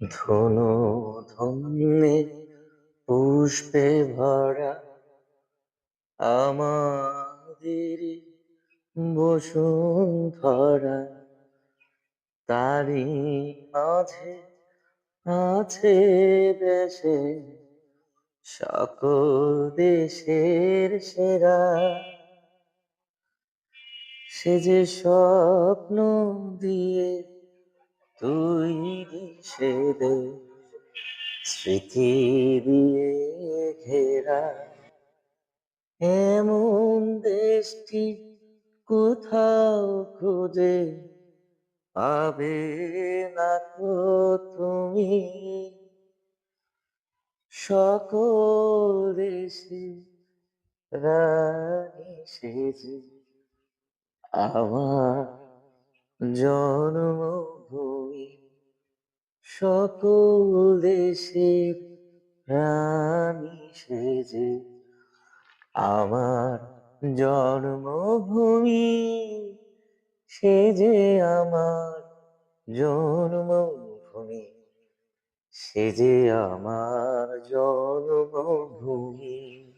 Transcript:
ধনু ধন্যে পুষ্পে ভরা আমাদেরই বসুন্ধরা, তারই মাঝে আছে দেশে সকল দেশের সেরা। সে যে স্বপ্ন দিয়ে তৈরি সে দেশ, স্মৃতি দিয়ে ঘেরা। এমন দেশটি কোথাও খুঁজে পাবে না কো তুমি। সকল দেশে রানী সেজে আমার জন্মভূমি। সকল দেশের রানী সেজে আমার জন্মভূমি, সে যে আমার জন্মভূমি, সে যে আমার জন্মভূমি।